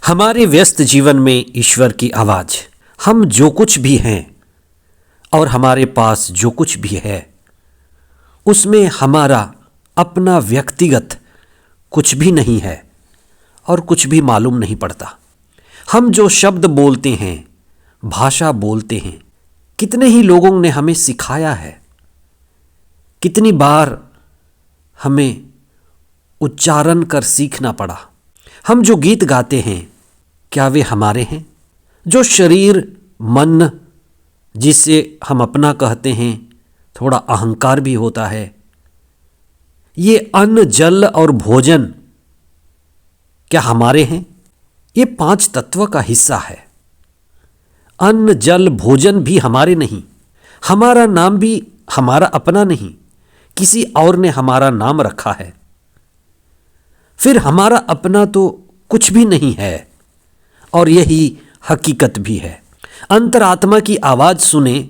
हमारे व्यस्त जीवन में ईश्वर की आवाज़, हम जो कुछ भी हैं और हमारे पास जो कुछ भी है उसमें हमारा अपना व्यक्तिगत कुछ भी नहीं है और कुछ भी मालूम नहीं पड़ता। हम जो शब्द बोलते हैं, भाषा बोलते हैं, कितने ही लोगों ने हमें सिखाया है, कितनी बार हमें उच्चारण कर सीखना पड़ा। हम जो गीत गाते हैं, क्या वे हमारे हैं? जो शरीर, मन जिसे हम अपना कहते हैं, थोड़ा अहंकार भी होता है, ये अन्न, जल और भोजन क्या हमारे हैं? ये 5 तत्व का हिस्सा है। अन्न, जल, भोजन भी हमारे नहीं। हमारा नाम भी हमारा अपना नहीं, किसी और ने हमारा नाम रखा है। फिर हमारा अपना तो कुछ भी नहीं है और यही हकीकत भी है। अंतरात्मा की आवाज़ सुने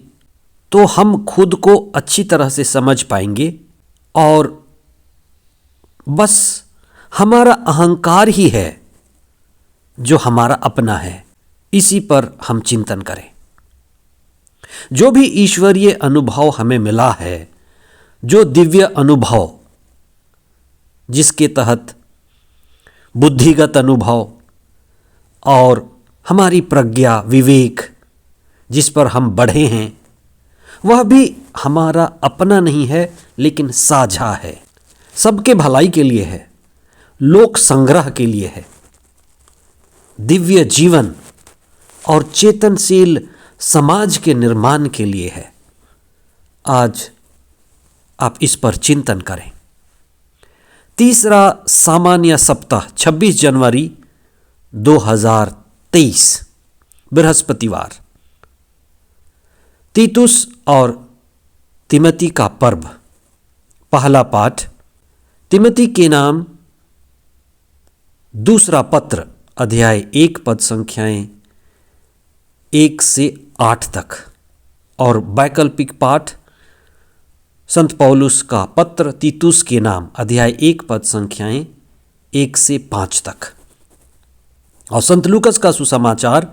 तो हम खुद को अच्छी तरह से समझ पाएंगे और बस हमारा अहंकार ही है जो हमारा अपना है। इसी पर हम चिंतन करें। जो भी ईश्वरीय अनुभव हमें मिला है, जो दिव्य अनुभव जिसके तहत बुद्धिगत अनुभव और हमारी प्रज्ञा, विवेक जिस पर हम बढ़े हैं, वह भी हमारा अपना नहीं है लेकिन साझा है, सबके भलाई के लिए है, लोक संग्रह के लिए है, दिव्य जीवन और चेतनशील समाज के निर्माण के लिए है। आज आप इस पर चिंतन करें। तीसरा सामान्य सप्ताह 26 जनवरी 2023 बृहस्पतिवार, तीतुस और तिमोथी का पर्व। पहला पाठ तिमोथी के नाम दूसरा पत्र अध्याय 1 पद संख्याएं 1 से 8 तक और वैकल्पिक पाठ संत पौलुस का पत्र तीतुस के नाम अध्याय 1 पद संख्याएं 1 से 5 तक और संत लूकस का सुसमाचार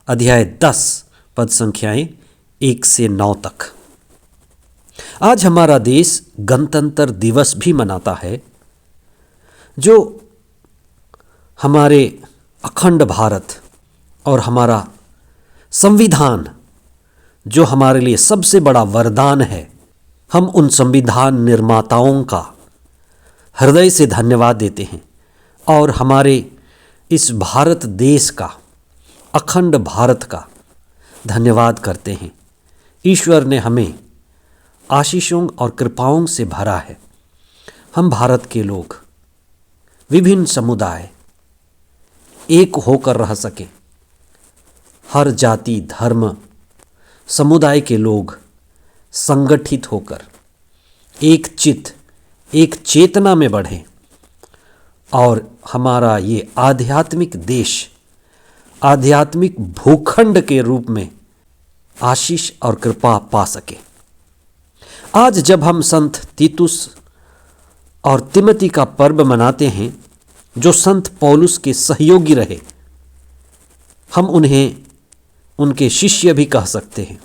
अध्याय 10 पद संख्याएं 1 से 9 तक। आज हमारा देश गणतंत्र दिवस भी मनाता है, जो हमारे अखंड भारत और हमारा संविधान जो हमारे लिए सबसे बड़ा वरदान है, हम उन संविधान निर्माताओं का हृदय से धन्यवाद देते हैं और हमारे इस भारत देश का, अखंड भारत का धन्यवाद करते हैं। ईश्वर ने हमें आशीषों और कृपाओं से भरा है। हम भारत के लोग, विभिन्न समुदाय एक होकर रह सके। हर जाति, धर्म, समुदाय के लोग संगठित होकर एक चित्त, एक चेतना में बढ़ें और हमारा ये आध्यात्मिक देश आध्यात्मिक भूखंड के रूप में आशीष और कृपा पा सके। आज जब हम संत तीतुस और तिमोथी का पर्व मनाते हैं, जो संत पौलुस के सहयोगी रहे, हम उन्हें उनके शिष्य भी कह सकते हैं।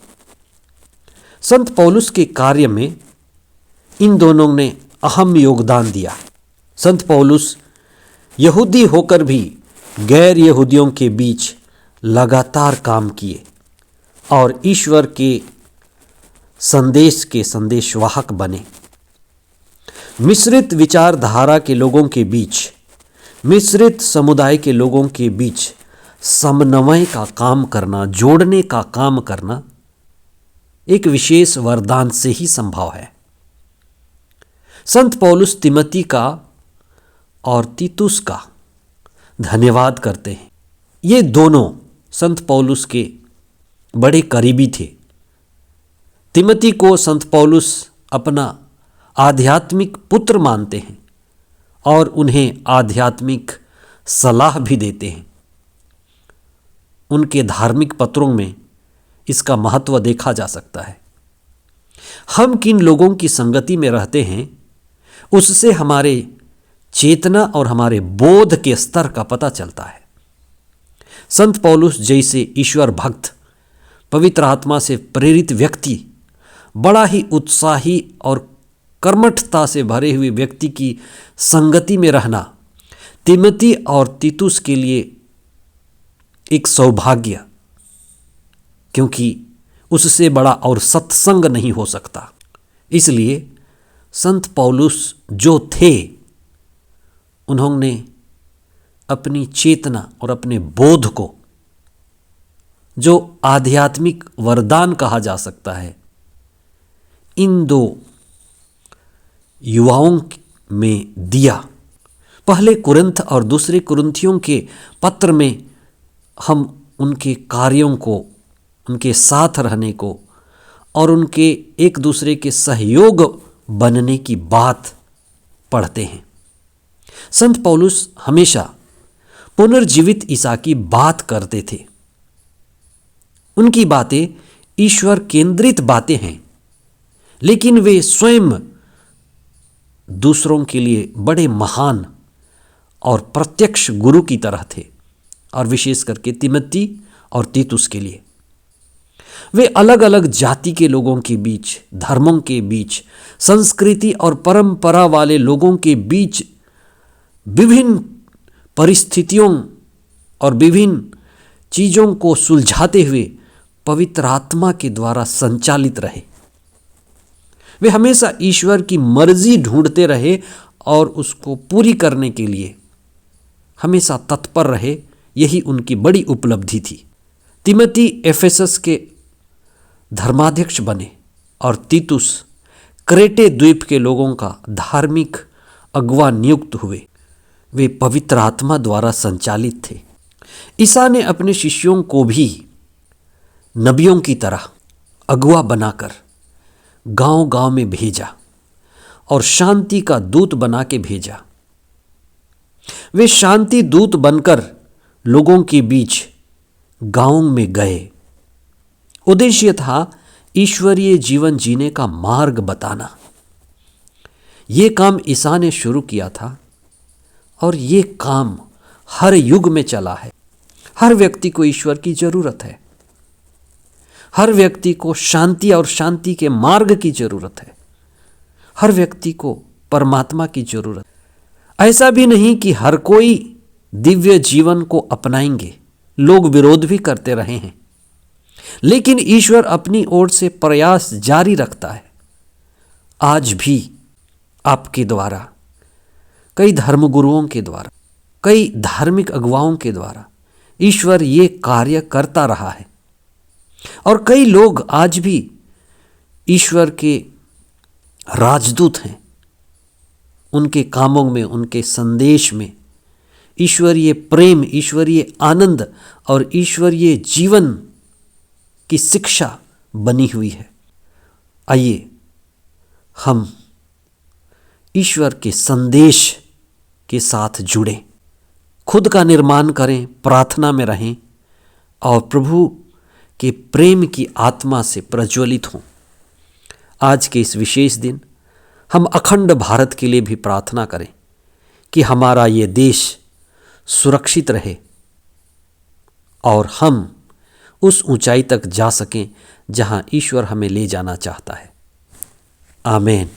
संत पौलुस के कार्य में इन दोनों ने अहम योगदान दिया। संत पौलुस यहूदी होकर भी गैर यहूदियों के बीच लगातार काम किए और ईश्वर के संदेश के संदेशवाहक बने। मिश्रित विचारधारा के लोगों के बीच, मिश्रित समुदाय के लोगों के बीच समन्वय का काम करना, जोड़ने का काम करना एक विशेष वरदान से ही संभव है। संत पौलुस तिमोथी का और तीतुस का धन्यवाद करते हैं। ये दोनों संत पौलुस के बड़े करीबी थे। तिमोथी को संत पौलुस अपना आध्यात्मिक पुत्र मानते हैं और उन्हें आध्यात्मिक सलाह भी देते हैं। उनके धार्मिक पत्रों में इसका महत्व देखा जा सकता है। हम किन लोगों की संगति में रहते हैं, उससे हमारे चेतना और हमारे बोध के स्तर का पता चलता है। संत पौलुस जैसे ईश्वर भक्त, पवित्र आत्मा से प्रेरित व्यक्ति, बड़ा ही उत्साही और कर्मठता से भरे हुए व्यक्ति की संगति में रहना तिमोथी और तीतुस के लिए एक सौभाग्य, क्योंकि उससे बड़ा और सत्संग नहीं हो सकता। इसलिए संत पौलुस जो थे, उन्होंने अपनी चेतना और अपने बोध को, जो आध्यात्मिक वरदान कहा जा सकता है, इन दो युवाओं में दिया। पहले कुरिन्थ और दूसरे कुरिन्थियों के पत्र में हम उनके कार्यों को, उनके साथ रहने को और उनके एक दूसरे के सहयोग बनने की बात पढ़ते हैं। संत पौलुस हमेशा पुनर्जीवित ईसा की बात करते थे। उनकी बातें ईश्वर केंद्रित बातें हैं, लेकिन वे स्वयं दूसरों के लिए बड़े महान और प्रत्यक्ष गुरु की तरह थे, और विशेष करके तिमोथी और तीतुस के लिए वे अलग अलग जाति के लोगों के बीच, धर्मों के बीच, संस्कृति और परंपरा वाले लोगों के बीच विभिन्न परिस्थितियों और विभिन्न चीज़ों को सुलझाते हुए पवित्र आत्मा के द्वारा संचालित रहे। वे हमेशा ईश्वर की मर्जी ढूंढते रहे और उसको पूरी करने के लिए हमेशा तत्पर रहे। यही उनकी बड़ी उपलब्धि थी। तिमोथी एफेसस के धर्माध्यक्ष बने और तीतुस क्रेटे द्वीप के लोगों का धार्मिक अगुवा नियुक्त हुए। वे पवित्र आत्मा द्वारा संचालित थे। ईसा ने अपने शिष्यों को भी नबियों की तरह अगुवा बनाकर गांव-गांव में भेजा और शांति का दूत बना के भेजा। वे शांति दूत बनकर लोगों के बीच गांवों में गए। उद्देश्य था ईश्वरीय जीवन जीने का मार्ग बताना। ये काम ईसा ने शुरू किया था और ये काम हर युग में चला है। हर व्यक्ति को ईश्वर की जरूरत है। हर व्यक्ति को शांति और शांति के मार्ग की जरूरत है। हर व्यक्ति को परमात्मा की जरूरत। ऐसा भी नहीं कि हर कोई दिव्य जीवन को अपनाएंगे। लोग विरोध भी करते रहे हैं, लेकिन ईश्वर अपनी ओर से प्रयास जारी रखता है। आज भी आपके द्वारा, कई धर्मगुरुओं के द्वारा, कई धार्मिक अगुवाओं के द्वारा ईश्वर ये कार्य करता रहा है। और कई लोग आज भी ईश्वर के राजदूत हैं। उनके कामों में, उनके संदेश में ईश्वरीय प्रेम, ईश्वरीय आनंद और ईश्वरीय जीवन की शिक्षा बनी हुई है। आइए हम ईश्वर के संदेश के साथ जुड़ें, खुद का निर्माण करें, प्रार्थना में रहें और प्रभु के प्रेम की आत्मा से प्रज्वलित हों। आज के इस विशेष दिन हम अखंड भारत के लिए भी प्रार्थना करें कि हमारा ये देश सुरक्षित रहे और हम उस ऊंचाई तक जा सकें जहां ईश्वर हमें ले जाना चाहता है। आमीन।